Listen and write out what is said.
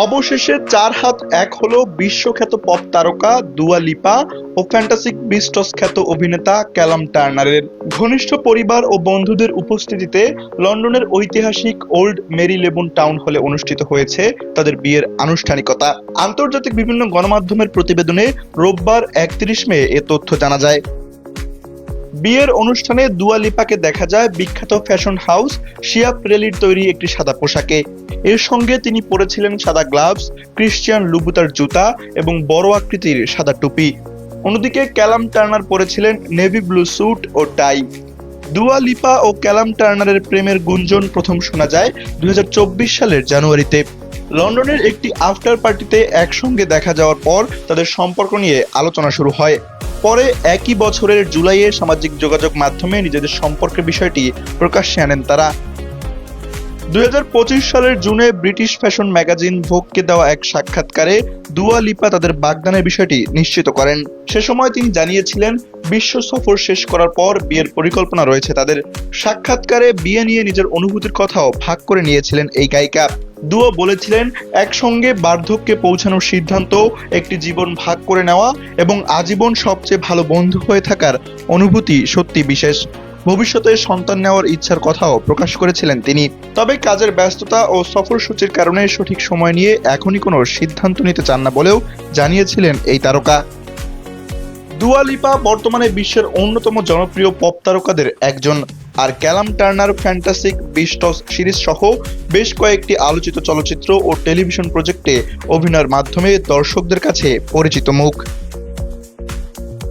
অবশেষে ৪ হাত ১ হলো বিশ্বখ্যাত পপ তারকা দুয়া লিপা ও ফ্যান্টাস্টিক বিস্টস খ্যাত অভিনেতা ক্যালাম টার্নারের। ঘনিষ্ঠ পরিবার ও বন্ধুদের উপস্থিতিতে লন্ডনের ঐতিহাসিক ওল্ড মেরিলেবোন টাউন হলে অনুষ্ঠিত হয়েছে তাদের বিয়ের আনুষ্ঠানিকতা। আন্তর্জাতিক বিভিন্ন গণমাধ্যমের প্রতিবেদনে রোববার ৩১ মে এ তথ্য জানা যায়। বিয়ের অনুষ্ঠানে দুয়া লিপাকে দেখা যায় বিখ্যাত ফ্যাশন হাউস শিয়াপ্রেলির তৈরি একটি সাদা পোশাকে। এর সঙ্গে তিনি পরেছিলেন সাদা গ্লাভস, ক্রিশ্চিয়ান লুবুতার জুতা এবং বড় আকৃতির সাদা টুপি। অন্যদিকে ক্যালাম টার্নার পরেছিলেন নেভি ব্লু স্যুট ও টাই। দুয়া লিপা ও ক্যালাম টার্নারের প্রেমের গুঞ্জন প্রথম শোনা যায় ২০২৪ সালের জানুয়ারিতে। লন্ডনের একটি আফটার পার্টিতে একসঙ্গে দেখা যাওয়ার পর তাদের সম্পর্ক নিয়ে আলোচনা শুরু হয়। পরে একই বছরের জুলাইয়ে সামাজিক যোগাযোগ মাধ্যমে নিজেদের সম্পর্কের বিষয়টি প্রকাশ্যে আনেন তারা। ২০২৫ সালের জুনে ব্রিটিশ ফ্যাশন ম্যাগাজিন ভোগকে দেওয়া এক সাক্ষাৎকারে দুয়া লিপা তাদের বাগদানের বিষয়টি নিশ্চিত করেন। সে সময় তিনি জানিয়েছিলেন বিশ্ব সফর শেষ করার পর বিয়ের পরিকল্পনা রয়েছে তাদের। সাক্ষাৎকারে বিয়ে নিয়ে নিজের অনুভূতির কথাও ভাগ করে নিয়েছিলেন এই গায়িকা। দুয়া বলেছিলেন, একসঙ্গে বার্ধক্যে পৌঁছানোর সিদ্ধান্ত, একটি জীবন ভাগ করে নেওয়া এবং আজীবন সবচেয়ে ভালো বন্ধু হয়ে থাকার অনুভূতি সত্যি বিশেষ। ভবিষ্যতে সন্তান নেওয়ার ইচ্ছার কথাও প্রকাশ করেছিলেন তিনি। তবে কাজের ব্যস্ততা ও সফরসূচির কারণে সঠিক সময় নিয়ে এখনই কোনো সিদ্ধান্ত নিতে চান না বলেও জানিয়েছিলেন এই তারকা। দুয়া লিপা বর্তমানে বিশ্বের অন্যতম জনপ্রিয় পপ তারকাদের একজন, আর ক্যালাম টার্নার ফ্যান্টাস্টিক বিস্টস সিরিজ সহ বেশ কয়েকটি আলোচিত চলচ্চিত্র ও টেলিভিশন প্রজেক্টে অভিনয়ের মাধ্যমে দর্শকদের কাছে পরিচিত মুখ।